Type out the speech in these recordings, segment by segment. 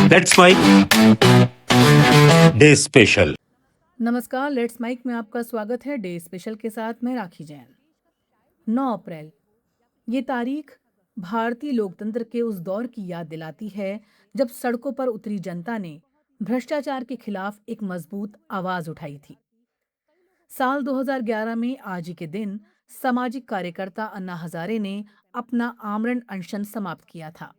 Let's mic day special. नमस्कार, let's mic में आपका स्वागत है। डे स्पेशल के साथ मैं राखी जैन। 9 अप्रैल ये तारीख भारतीय लोकतंत्र के उस दौर की याद दिलाती है जब सड़कों पर उतरी जनता ने भ्रष्टाचार के खिलाफ एक मजबूत आवाज उठाई थी। साल 2011 में आज ही के दिन सामाजिक कार्यकर्ता अन्ना हजारे ने अपना आमरण अनशन समाप्त किया था।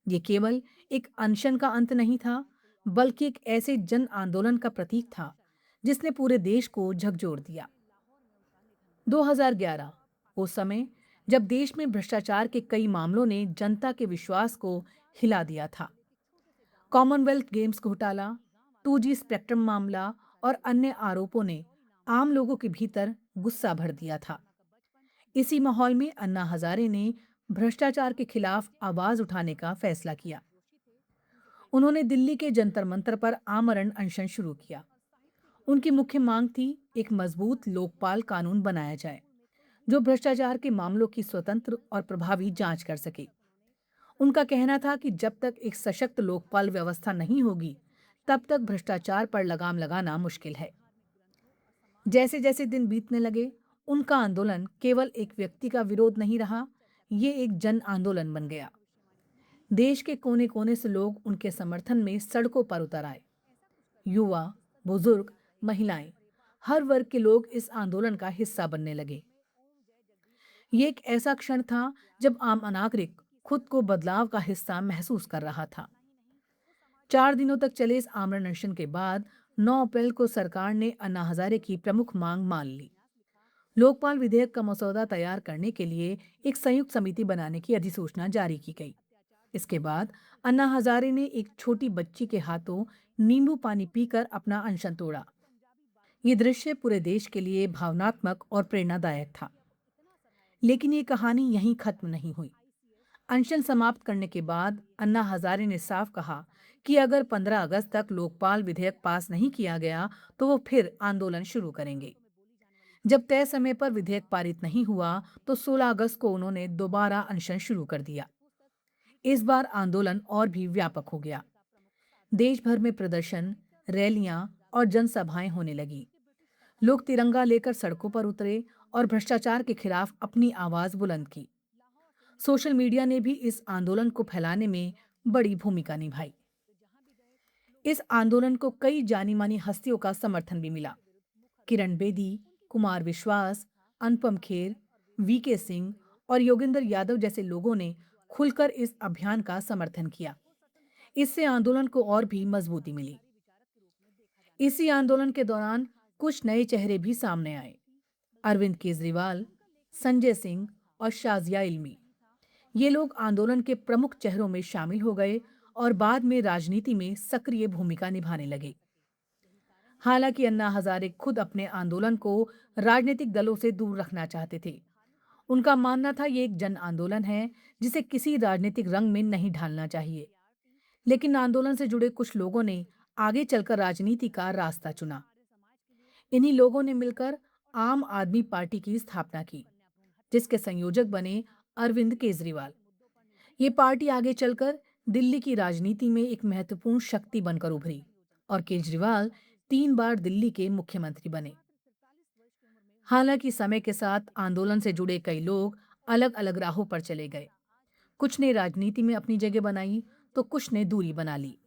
ये केवल एक अनशन का अंत नहीं था, बल्कि एक ऐसे जन आंदोलन का प्रतीक था जिसने पूरे देश को झकझोर दिया। 2011 वो समय जब देश में भ्रष्टाचार के कई मामलों ने जनता के विश्वास को हिला दिया था। कॉमनवेल्थ गेम्स घोटाला, 2G स्पेक्ट्रम मामला और अन्य आरोपों ने आम लोगों के भीतर गुस्सा भर दिया था। इसी माहौल में अन्ना हजारे ने भ्रष्टाचार के खिलाफ आवाज उठाने का फैसला किया। उन्होंने दिल्ली के जंतर मंतर पर आमरण अनशन शुरू किया। उनकी मुख्य मांग थी एक मजबूत लोकपाल कानून बनाया जाए जो भ्रष्टाचार के मामलों की स्वतंत्र और प्रभावी जांच कर सके। उनका कहना था कि जब तक एक सशक्त लोकपाल व्यवस्था नहीं होगी, तब तक भ्रष्टाचार पर लगाम लगाना मुश्किल है। जैसे जैसे दिन बीतने लगे, उनका आंदोलन केवल एक व्यक्ति का विरोध नहीं रहा, ये एक जन आंदोलन बन गया। देश के कोने कोने से लोग उनके समर्थन में सड़कों पर उतर आए। युवा, बुजुर्ग, महिलाएं, हर वर्ग के लोग इस आंदोलन का हिस्सा बनने लगे। ये एक ऐसा क्षण था जब आम नागरिक खुद को बदलाव का हिस्सा महसूस कर रहा था। 4 दिनों तक चले इस आमरण अनशन के बाद 9 अप्रैल को सरकार ने अन्ना हजारे की प्रमुख मांग मान ली। लोकपाल विधेयक का मसौदा तैयार करने के लिए एक संयुक्त समिति बनाने की अधिसूचना जारी की गई। इसके बाद अन्ना हजारे ने एक छोटी बच्ची के हाथों नींबू पानी पीकर अपना अनशन तोड़ा। ये दृश्य पूरे देश के लिए भावनात्मक और प्रेरणादायक था। लेकिन ये कहानी यहीं खत्म नहीं हुई। अनशन समाप्त करने के बाद अन्ना हजारे ने साफ कहा कि अगर 15 अगस्त तक लोकपाल विधेयक पास नहीं किया गया तो वो फिर आंदोलन शुरू करेंगे। जब तय समय पर विधेयक पारित नहीं हुआ तो 16 अगस्त को उन्होंने दोबारा अनशन शुरू कर दिया। इस बार आंदोलन और भी व्यापक हो गया। देश भर में प्रदर्शन, रैलियां और जनसभाएं होने लगी। लोग तिरंगा लेकर सड़कों पर उतरे और भ्रष्टाचार के खिलाफ अपनी आवाज बुलंद की। सोशल मीडिया ने भी इस आंदोलन को फैलाने में बड़ी भूमिका निभाई। इस आंदोलन को कई जानी मानी हस्तियों का समर्थन भी मिला। किरण बेदी, कुमार विश्वास, अनुपम खेर, VK सिंह और योगेंद्र यादव जैसे लोगों ने खुलकर इस अभियान का समर्थन किया। इससे आंदोलन को और भी मजबूती मिली। इसी आंदोलन के दौरान कुछ नए चेहरे भी सामने आए। अरविंद केजरीवाल, संजय सिंह और शाजिया इल्मी। ये लोग आंदोलन के प्रमुख चेहरों में शामिल हो गए और बाद में राजनीति में सक्रिय भूमिका निभाने लगे। हालांकि अन्ना हजारे खुद अपने आंदोलन को राजनीतिक दलों से दूर रखना चाहते थे। उनका मानना था ये एक जन आंदोलन है जिसे किसी राजनीतिक रंग में नहीं ढालना चाहिए। लेकिन आंदोलन से जुड़े कुछ लोगों ने आगे चलकर राजनीति का रास्ता चुना। इन्हीं लोगों ने मिलकर आम आदमी पार्टी की स्थापना की, जिसके संयोजक बने अरविंद केजरीवाल। ये पार्टी आगे चलकर दिल्ली की राजनीति में एक महत्वपूर्ण शक्ति बनकर उभरी और केजरीवाल 3 बार दिल्ली के मुख्यमंत्री बने। हालांकि समय के साथ आंदोलन से जुड़े कई लोग अलग अलग राहों पर चले गए। कुछ ने राजनीति में अपनी जगह बनाई तो कुछ ने दूरी बना ली।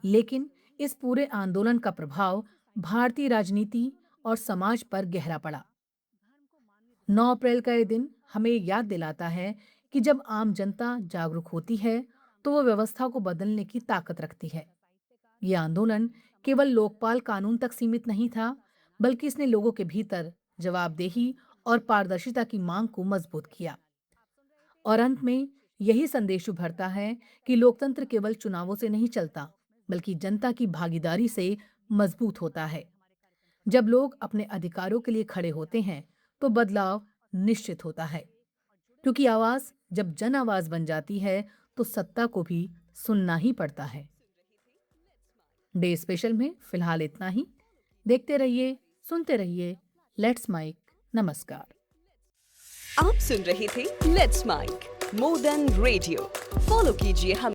लेकिन इस पूरे आंदोलन का प्रभाव भारतीय राजनीति और समाज पर गहरा पड़ा। 9 अप्रैल का ये दिन हमें याद दिलाता है कि जब आम जनता जागरूक होती है तो वो व्यवस्था को बदलने की ताकत रखती है। ये आंदोलन केवल लोकपाल कानून तक सीमित नहीं था, बल्कि इसने लोगों के भीतर जवाबदेही और पारदर्शिता की मांग को मजबूत किया। और अंत में यही संदेश उभरता है कि लोकतंत्र केवल चुनावों से नहीं चलता, बल्कि जनता की भागीदारी से मजबूत होता है। जब लोग अपने अधिकारों के लिए खड़े होते हैं तो बदलाव निश्चित होता है, क्योंकि आवाज जब जन आवाज बन जाती है तो सत्ता को भी सुनना ही पड़ता है। डे स्पेशल में फिलहाल इतना ही। देखते रहिए, सुनते रहिए लेट्स माइक। नमस्कार। आप सुन रहे थे let's mic more than radio. Follow कीजिए हम